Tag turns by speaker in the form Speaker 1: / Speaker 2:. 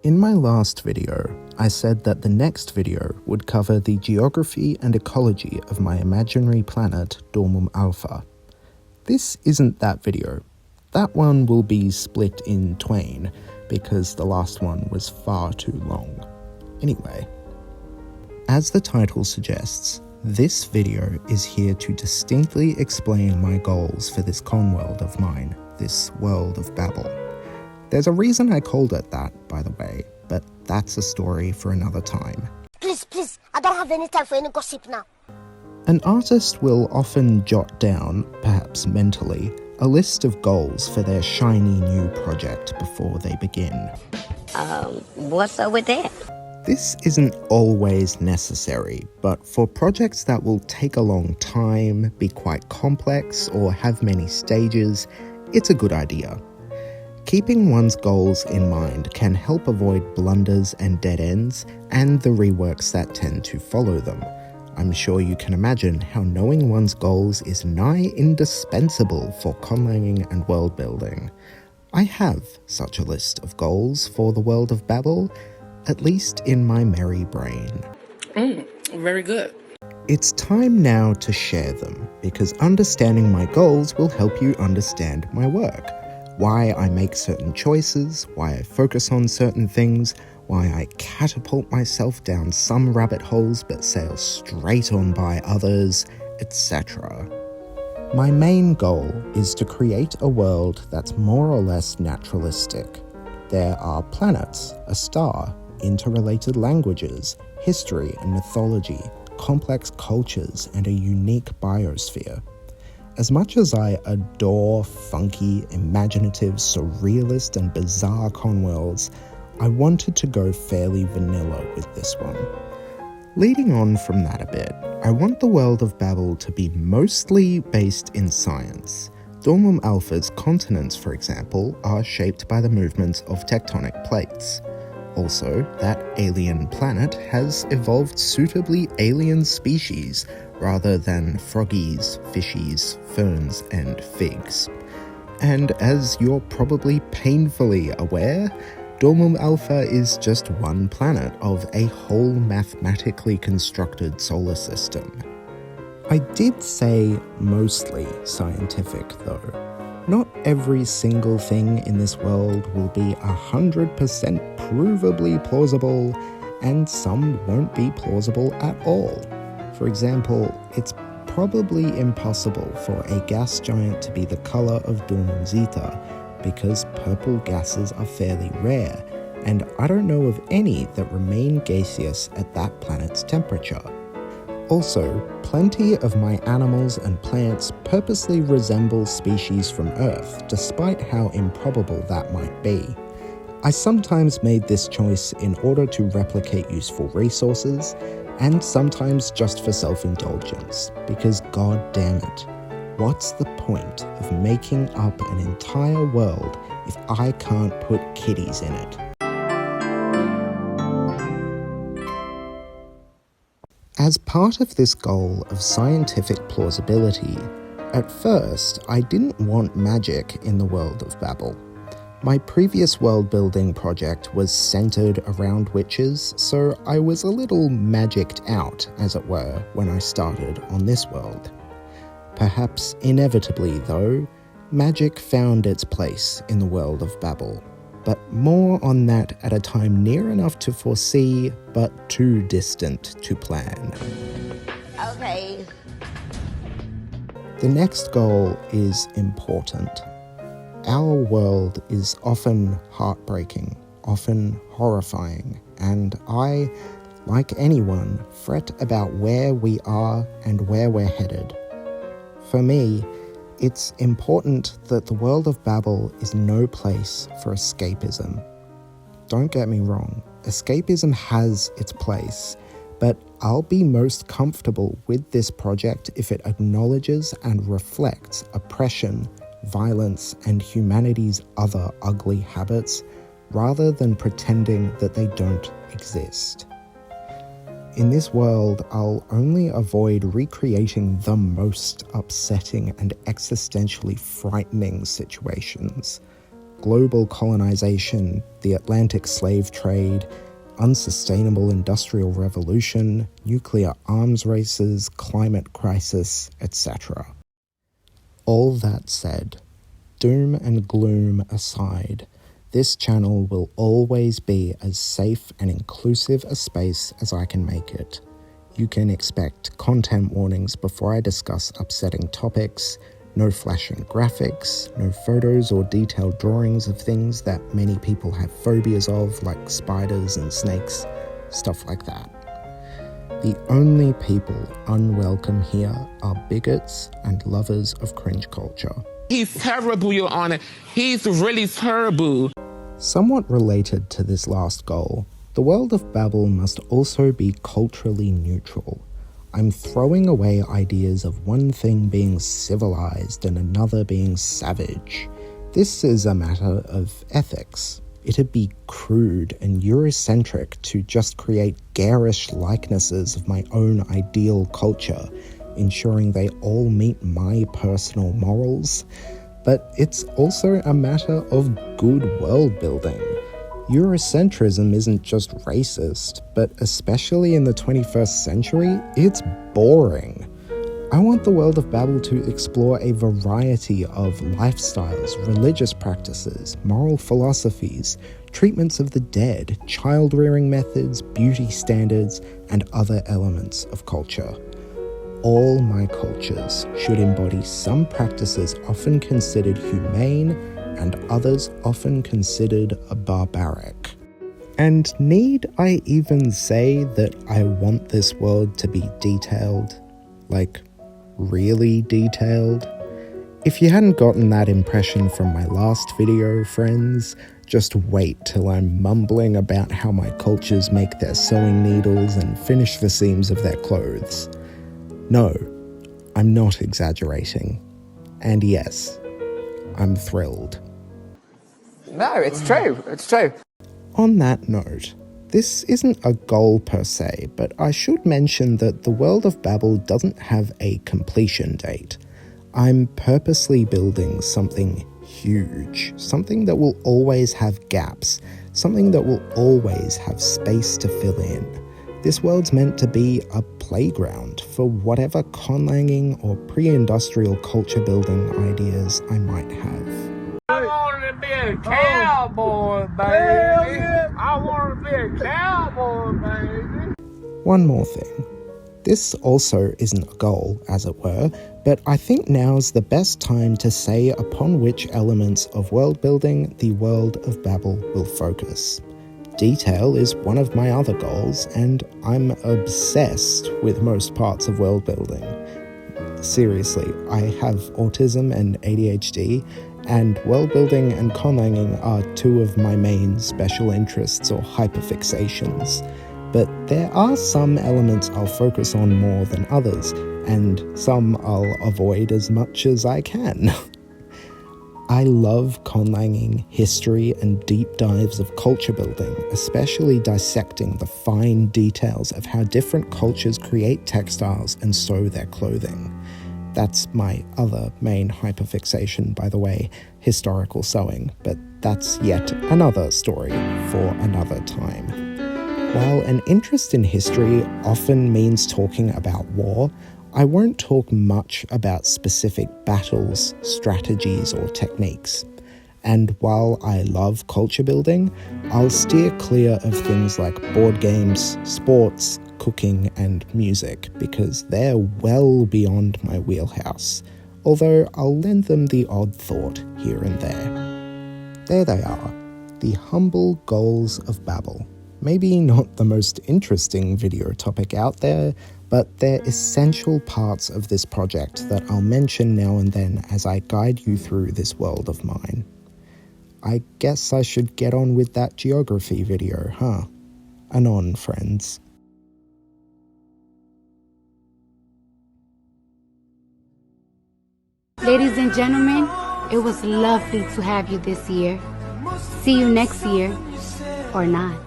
Speaker 1: In my last video, I said that the next video would cover the geography and ecology of my imaginary planet Dormum Alpha. This isn't that video. That one will be split in twain because the last one was far too long. Anyway, as the title suggests, this video is here to distinctly explain my goals for this conworld of mine, this world of Babel. There's a reason I called it that, by the way, but that's a story for another time.
Speaker 2: Please, I don't have any time for any gossip now.
Speaker 1: An artist will often jot down, perhaps mentally, a list of goals for their shiny new project before they begin.
Speaker 2: What's up with that?
Speaker 1: This isn't always necessary, but for projects that will take a long time, be quite complex, or have many stages, it's a good idea. Keeping one's goals in mind can help avoid blunders and dead ends, and the reworks that tend to follow them. I'm sure you can imagine how knowing one's goals is nigh indispensable for conlanging and world building. I have such a list of goals for the world of Babel, at least in my merry brain.
Speaker 3: Very good.
Speaker 1: It's time now to share them, because understanding my goals will help you understand my work. Why I make certain choices, why I focus on certain things, why I catapult myself down some rabbit holes but sail straight on by others, etc. My main goal is to create a world that's more or less naturalistic. There are planets, a star, interrelated languages, history and mythology, complex cultures, and a unique biosphere. As much as I adore funky, imaginative, surrealist, and bizarre conworlds, I wanted to go fairly vanilla with this one. Leading on from that a bit, I want the world of Babel to be mostly based in science. Dormum Alpha's continents, for example, are shaped by the movement of tectonic plates. Also, that alien planet has evolved suitably alien species rather than froggies, fishies, ferns, and figs. And as you're probably painfully aware, Dormum Alpha is just one planet of a whole mathematically constructed solar system. I did say mostly scientific though. Not every single thing in this world will be 100% provably plausible, and some won't be plausible at all. For example, it's probably impossible for a gas giant to be the colour of Dormum Zeta, because purple gases are fairly rare, and I don't know of any that remain gaseous at that planet's temperature. Also, plenty of my animals and plants purposely resemble species from Earth, despite how improbable that might be. I sometimes made this choice in order to replicate useful resources, and sometimes just for self-indulgence, because god damn it, what's the point of making up an entire world if I can't put kitties in it? As part of this goal of scientific plausibility, at first I didn't want magic in the world of Babel. My previous world-building project was centered around witches, so I was a little magicked out, as it were, when I started on this world. Perhaps inevitably, though, magic found its place in the world of Babel, but more on that at a time near enough to foresee, but too distant to plan.
Speaker 2: Okay.
Speaker 1: The next goal is important. Our world is often heartbreaking, often horrifying, and I, like anyone, fret about where we are and where we're headed. For me, it's important that the world of Babel is no place for escapism. Don't get me wrong, escapism has its place, but I'll be most comfortable with this project if it acknowledges and reflects oppression, violence, and humanity's other ugly habits, rather than pretending that they don't exist. In this world, I'll only avoid recreating the most upsetting and existentially frightening situations. global colonization, the Atlantic slave trade, unsustainable industrial revolution, nuclear arms races, climate crisis, etc. All that said, doom and gloom aside, this channel will always be as safe and inclusive a space as I can make it. You can expect content warnings before I discuss upsetting topics, no flashing graphics, no photos or detailed drawings of things that many people have phobias of, like spiders and snakes, stuff like that. The only people unwelcome here are bigots and lovers of cringe culture.
Speaker 4: He's terrible, Your Honor. He's really terrible.
Speaker 1: Somewhat related to this last goal, the world of Babel must also be culturally neutral. I'm throwing away ideas of one thing being civilized and another being savage. This is a matter of ethics. It'd be crude and Eurocentric to just create garish likenesses of my own ideal culture, ensuring they all meet my personal morals. But it's also a matter of good world building. Eurocentrism isn't just racist, but especially in the 21st century, it's boring. I want the world of Babel to explore a variety of lifestyles, religious practices, moral philosophies, treatments of the dead, child-rearing methods, beauty standards, and other elements of culture. All my cultures should embody some practices often considered humane and others often considered barbaric. And need I even say that I want this world to be detailed? Like, really detailed? If you hadn't gotten that impression from my last video, friends, just wait till I'm mumbling about how my cultures make their sewing needles and finish the seams of their clothes. No, I'm not exaggerating. And yes, I'm thrilled.
Speaker 5: No, it's true. It's true.
Speaker 1: On that note, this isn't a goal per se, but I should mention that the world of Babel doesn't have a completion date. I'm purposely building something huge, something that will always have gaps, something that will always have space to fill in. This world's meant to be a playground for whatever conlanging or pre-industrial culture building ideas I might have.
Speaker 6: I wanted to be a cowboy, baby. I want to be a cowboy, baby.
Speaker 1: One more thing. This also isn't a goal, as it were, but I think now's the best time to say upon which elements of world building the world of Babel will focus. Detail is one of my other goals, and I'm obsessed with most parts of world building. Seriously, I have autism and ADHD, and world building and conlanging are two of my main special interests or hyperfixations. But there are some elements I'll focus on more than others, and some I'll avoid as much as I can. I love conlanging, history, and deep dives of culture building, especially dissecting the fine details of how different cultures create textiles and sew their clothing. That's my other main hyperfixation, by the way, historical sewing, but that's yet another story for another time. While an interest in history often means talking about war, I won't talk much about specific battles, strategies, or techniques. And while I love culture building, I'll steer clear of things like board games, sports, cooking, and music, because they're well beyond my wheelhouse, although I'll lend them the odd thought here and there. There they are, the humble goals of Babel. Maybe not the most interesting video topic out there, but they're essential parts of this project that I'll mention now and then as I guide you through this world of mine. I guess I should get on with that geography video, huh? Anon, friends.
Speaker 7: Ladies and gentlemen, it was lovely to have you this year. See you next year, or not.